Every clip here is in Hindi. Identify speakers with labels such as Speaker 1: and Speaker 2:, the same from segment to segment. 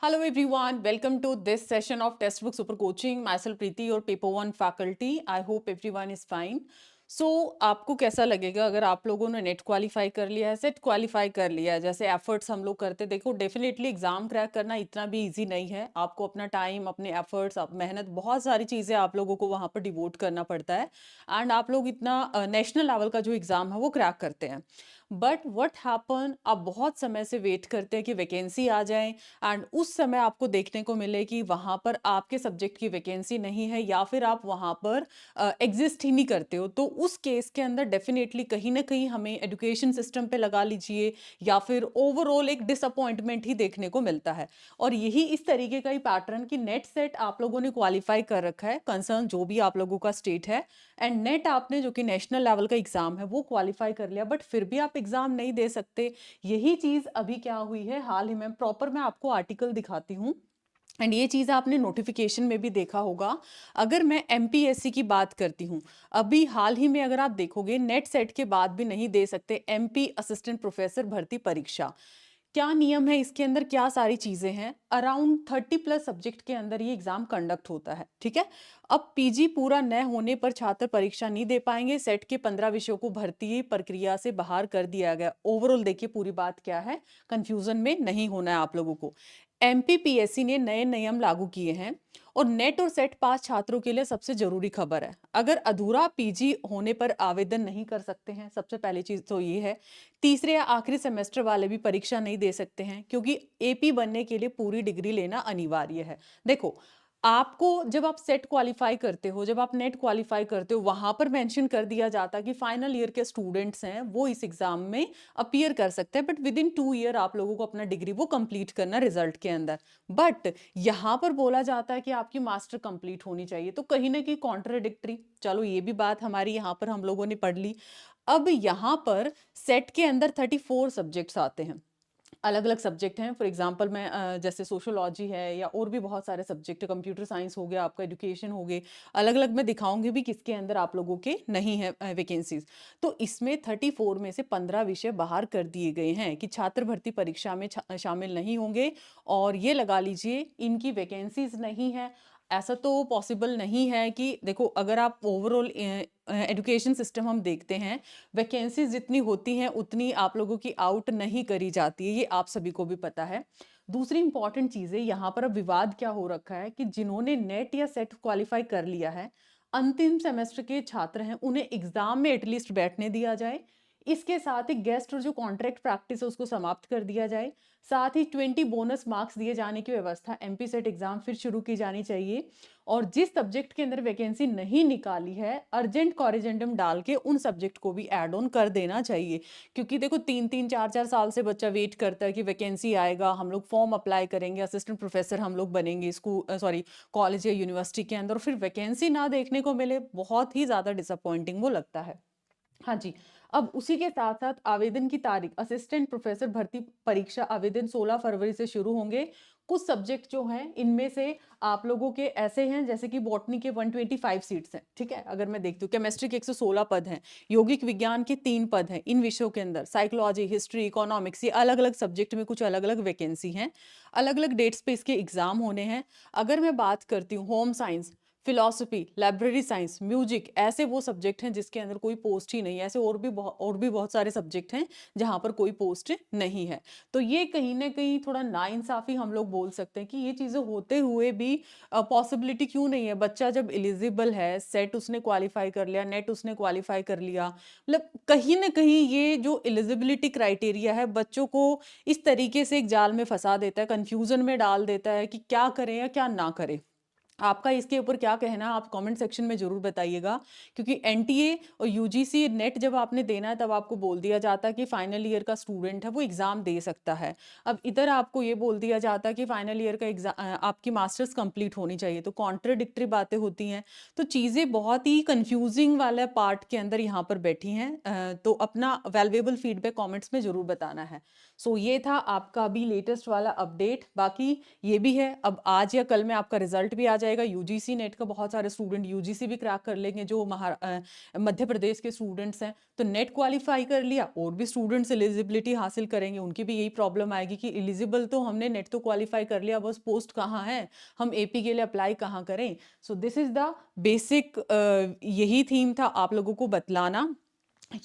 Speaker 1: Hello everyone, welcome to this session of Textbook Super Coaching. Myself Preeti, your paper one faculty. I hope everyone is fine. So आपको कैसा लगेगा अगर आप लोगों ने नेट क्वालिफाई कर लिया है, सेट क्वालिफाई कर लिया है, जैसे एफर्ट्स हम लोग करते, देखो डेफिनेटली एग्जाम क्रैक करना इतना भी इजी नहीं है। आपको अपना टाइम, अपने एफर्ट्स, मेहनत, बहुत सारी चीज़ें आप लोगों को वहाँ पर डिवोट करना पड़ता है। एंड आप लोग इतना नेशनल लेवल का जो एग्ज़ाम है वो क्रैक करते हैं। बट व्हाट हैपन, आप बहुत समय से वेट करते हैं कि वैकेंसी आ जाए एंड उस समय आपको देखने को मिले कि वहाँ पर आपके सब्जेक्ट की वैकेंसी नहीं है या फिर आप वहाँ पर एग्जिस्ट ही नहीं करते हो, तो उस केस के अंदर डेफिनेटली कहीं ना कहीं हमें एजुकेशन सिस्टम पे लगा लीजिए या फिर ओवरऑल एक डिसअपॉइंटमेंट ही देखने को मिलता है। और यही इस तरीके का ही पैटर्न कि नेट सेट आप लोगों ने क्वालिफाई कर रखा है, कंसर्न जो भी आप लोगों का स्टेट है, एंड नेट आपने जो कि नेशनल लेवल का एग्जाम है वो क्वालिफाई कर लिया, बट फिर भी आप एग्जाम नहीं दे सकते। यही चीज अभी क्या हुई है हाल ही में, प्रॉपर मैं आपको आर्टिकल दिखाती हूँ। एंड ये चीज़ आपने नोटिफिकेशन में भी देखा होगा। अगर मैं एमपीएससी की बात करती हूँ, अभी हाल ही में अगर आप देखोगे नेट सेट के बाद भी नहीं दे सकते एमपी असिस्टेंट प्रोफेसर भर्ती परीक्षा। क्या नियम है इसके अंदर, क्या सारी चीजें हैं, अराउंड 30+ सब्जेक्ट के अंदर ये एग्जाम कंडक्ट होता है, ठीक है। अब पीजी पूरा न होने पर छात्र परीक्षा नहीं दे पाएंगे। सेट के 15 विषयों को भर्ती प्रक्रिया से बाहर कर दिया गया। ओवरऑल देखिए पूरी बात क्या है, कंफ्यूजन में नहीं होना है आप लोगों को। एमपीपीएससी ने नए नियम लागू किए हैं और नेट और सेट पास छात्रों के लिए सबसे जरूरी खबर है। अगर अधूरा पीजी होने पर आवेदन नहीं कर सकते हैं, सबसे पहली चीज तो ये है। तीसरे या आखिरी सेमेस्टर वाले भी परीक्षा नहीं दे सकते हैं, क्योंकि एपी बनने के लिए पूरी डिग्री लेना अनिवार्य है। देखो, आपको जब आप सेट क्वालिफाई करते हो, जब आप नेट क्वालिफाई करते हो, वहां पर मेंशन कर दिया जाता कि फाइनल ईयर के स्टूडेंट्स हैं वो इस एग्जाम में अपीयर कर सकते हैं, बट विद इन 2 ईयर आप लोगों को अपना डिग्री वो कंप्लीट करना रिजल्ट के अंदर। बट यहाँ पर बोला जाता है कि आपकी मास्टर कंप्लीट होनी चाहिए, तो कहीं ना कहीं कॉन्ट्राडिक्टरी। चलो ये भी बात हमारी यहाँ पर हम लोगों ने पढ़ ली। अब यहाँ पर सेट के अंदर 34 सब्जेक्ट्स आते हैं, अलग अलग सब्जेक्ट हैं। फॉर एग्जांपल मैं जैसे सोशोलॉजी है या और भी बहुत सारे सब्जेक्ट, कंप्यूटर साइंस हो गया, आपका एजुकेशन हो गए, अलग अलग मैं दिखाऊंगी भी किसके अंदर आप लोगों के नहीं है वैकेंसीज। तो इसमें 34 में से 15 विषय बाहर कर दिए गए हैं कि छात्र भर्ती परीक्षा में शामिल नहीं होंगे, और ये लगा लीजिए इनकी वैकेंसीज नहीं है। ऐसा तो पॉसिबल नहीं है कि देखो, अगर आप ओवरऑल एजुकेशन सिस्टम हम देखते हैं, वैकेंसीज जितनी होती हैं उतनी आप लोगों की आउट नहीं करी जाती है, ये आप सभी को भी पता है। दूसरी इंपॉर्टेंट चीज़ है यहाँ पर, अब विवाद क्या हो रखा है कि जिन्होंने नेट या सेट क्वालिफाई कर लिया है, अंतिम सेमेस्टर के छात्र हैं, उन्हें एग्जाम में एटलीस्ट बैठने दिया जाए। इसके साथ ही गेस्ट और जो कॉन्ट्रैक्ट प्रैक्टिस है उसको समाप्त कर दिया जाए। साथ ही 20 बोनस मार्क्स दिए जाने की व्यवस्था, एमपी सेट एग्जाम फिर शुरू की जानी चाहिए। और जिस सब्जेक्ट के अंदर वैकेंसी नहीं निकाली है, अर्जेंट कॉरिजेंडम डाल के उन सब्जेक्ट को भी ऐड ऑन कर देना चाहिए। क्योंकि देखो 3-3 4-4 साल से बच्चा वेट करता है कि वैकेंसी आएगा, हम लोग फॉर्म अप्लाई करेंगे, असिस्टेंट प्रोफेसर हम लोग बनेंगे स्कूल, सॉरी, कॉलेज या यूनिवर्सिटी के अंदर, और फिर वैकेंसी ना देखने को मिले, बहुत ही ज़्यादा डिसअपॉइंटिंग वो लगता है। हाँ जी। अब उसी के साथ साथ आवेदन की तारीख, असिस्टेंट प्रोफेसर भर्ती परीक्षा आवेदन 16 फरवरी से शुरू होंगे। कुछ सब्जेक्ट जो हैं इनमें से आप लोगों के ऐसे हैं जैसे कि बॉटनी के 125 सीट्स हैं, ठीक है। अगर मैं देखती हूँ, केमिस्ट्री के 116 पद हैं, यौगिक विज्ञान के 3 पद हैं इन विषयों के अंदर, साइकोलॉजी, हिस्ट्री, इकोनॉमिक्स, ये अलग अलग सब्जेक्ट में कुछ अलग अलग वैकेंसी हैं। अलग अलग डेट्स पे इसके एग्जाम होने हैं। अगर मैं बात करती हूँ home science, philosophy, library science, music, ऐसे वो सब्जेक्ट हैं जिसके अंदर कोई पोस्ट ही नहीं है। ऐसे और भी बहुत सारे सब्जेक्ट हैं जहां पर कोई पोस्ट नहीं है। तो ये कहीं ना कहीं थोड़ा नाइंसाफी हम लोग बोल सकते हैं कि ये चीजें होते हुए भी पॉसिबिलिटी क्यों नहीं है। बच्चा जब एलिजिबल है, सेट उसने क्वालिफाई कर लिया, नेट उसने क्वालिफाई कर लिया, मतलब कहीं ना कहीं ये जो एलिजिबिलिटी क्राइटेरिया है बच्चों को इस तरीके से एक जाल में फंसा देता है, कंफ्यूजन में डाल देता है कि क्या करें या क्या ना करें। आपका इसके ऊपर क्या कहना है, आप कमेंट सेक्शन में जरूर बताइएगा। क्योंकि एनटीए और यूजीसी नेट जब आपने देना है तब आपको बोल दिया जाता है कि फाइनल ईयर का स्टूडेंट है वो एग्जाम दे सकता है। अब इधर आपको ये बोल दिया जाता है कि फाइनल ईयर का एग्जाम, आपकी मास्टर्स कंप्लीट होनी चाहिए, तो कॉन्ट्रडिक्टरी बातें होती हैं। तो चीज़ें बहुत ही कंफ्यूजिंग वाला पार्ट के अंदर यहाँ पर बैठी हैं। तो अपना वैल्युएबल फीडबैक कॉमेंट्स में जरूर बताना है। सो ये था आपका अभी लेटेस्ट वाला अपडेट। बाकी ये भी है, अब आज या कल में आपका रिजल्ट भी आ जाएगा यूजीसी नेट का। बहुत सारे स्टूडेंट यूजीसी भी क्रैक कर लेंगे जो मध्य प्रदेश के स्टूडेंट्स हैं। तो नेट क्वालिफाई कर लिया, और भी स्टूडेंट्स एलिजिबिलिटी हासिल करेंगे, उनकी भी यही प्रॉब्लम आएगी कि एलिजिबल तो हमने, नेट तो क्वालिफाई कर लिया, बस पोस्ट कहाँ है, हम एपी के लिए अप्लाई कहाँ करें। So this is the basic, यही थीम था आप लोगों को बतलाना।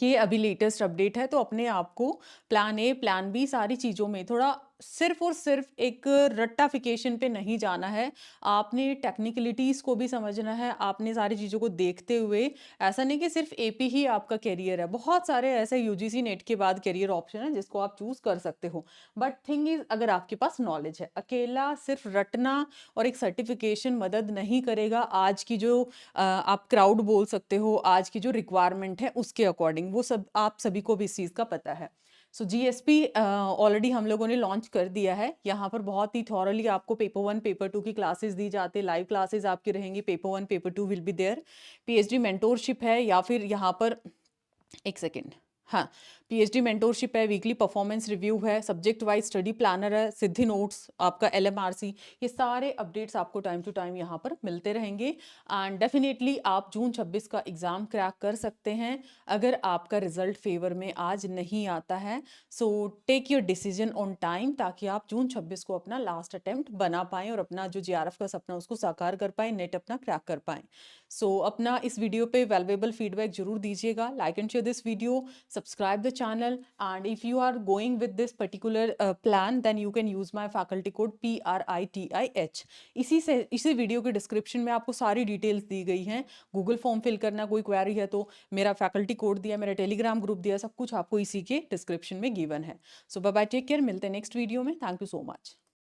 Speaker 1: ये अभी लेटेस्ट अपडेट है, तो अपने आप को प्लान ए प्लान बी सारी चीज़ों में थोड़ा सिर्फ और सिर्फ एक रट्टाफिकेशन पे नहीं जाना है। आपने टेक्निकलिटीज़ को भी समझना है, आपने सारी चीज़ों को देखते हुए, ऐसा नहीं कि सिर्फ एपी ही आपका करियर है। बहुत सारे ऐसे यूजीसी नेट के बाद करियर ऑप्शन है जिसको आप चूज़ कर सकते हो। बट थिंग इज़, अगर आपके पास नॉलेज है, अकेला सिर्फ रटना और एक सर्टिफिकेशन मदद नहीं करेगा। आज की जो आप क्राउड बोल सकते हो, आज की जो रिक्वायरमेंट है उसके अकॉर्डिंग, वो सब आप सभी को भी इस चीज़ का पता है। सो जीएसपी ऑलरेडी हम लोगों ने लॉन्च कर दिया है। यहाँ पर बहुत ही थॉरली आपको पेपर 1 पेपर 2 की क्लासेस दी जाती है, लाइव क्लासेस आपकी रहेंगी। Paper 1 paper 2 will be there. PhD mentorship है, या फिर यहाँ पर एक सेकेंड, हाँ, पीएचडी मेंटोरशिप है, वीकली परफॉर्मेंस रिव्यू है, सब्जेक्ट वाइज स्टडी प्लानर है, सिद्धि नोट्स, आपका एलएमआरसी, ये सारे अपडेट्स आपको टाइम टू टाइम यहाँ पर मिलते रहेंगे। एंड डेफिनेटली आप जून 26 का एग्ज़ाम क्रैक कर सकते हैं अगर आपका रिजल्ट फेवर में आज नहीं आता है। So take your decision on time, ताकि आप जून 26 को अपना लास्ट अटेम्प्ट बना पाएँ और अपना जो जीआरएफ का सपना उसको साकार कर पाएँ, नेट अपना क्रैक कर पाएँ। सो अपना इस वीडियो पे वैल्युएबल फीडबैक जरूर दीजिएगा। Like and share this video, subscribe the channel, and if you are going with this particular plan, then you can use my faculty code PRITIH। इसी वीडियो के डिस्क्रिप्शन में आपको सारी डिटेल्स दी गई हैं। गूगल फॉर्म फिल करना, कोई क्वेरी है तो मेरा फैकल्टी कोड दिया, मेरा टेलीग्राम ग्रुप दिया, सब कुछ आपको इसी के डिस्क्रिप्शन में गिवन है। सो बाय बाय, टेक केयर, मिलते हैं नेक्स्ट वीडियो में। Thank you so much.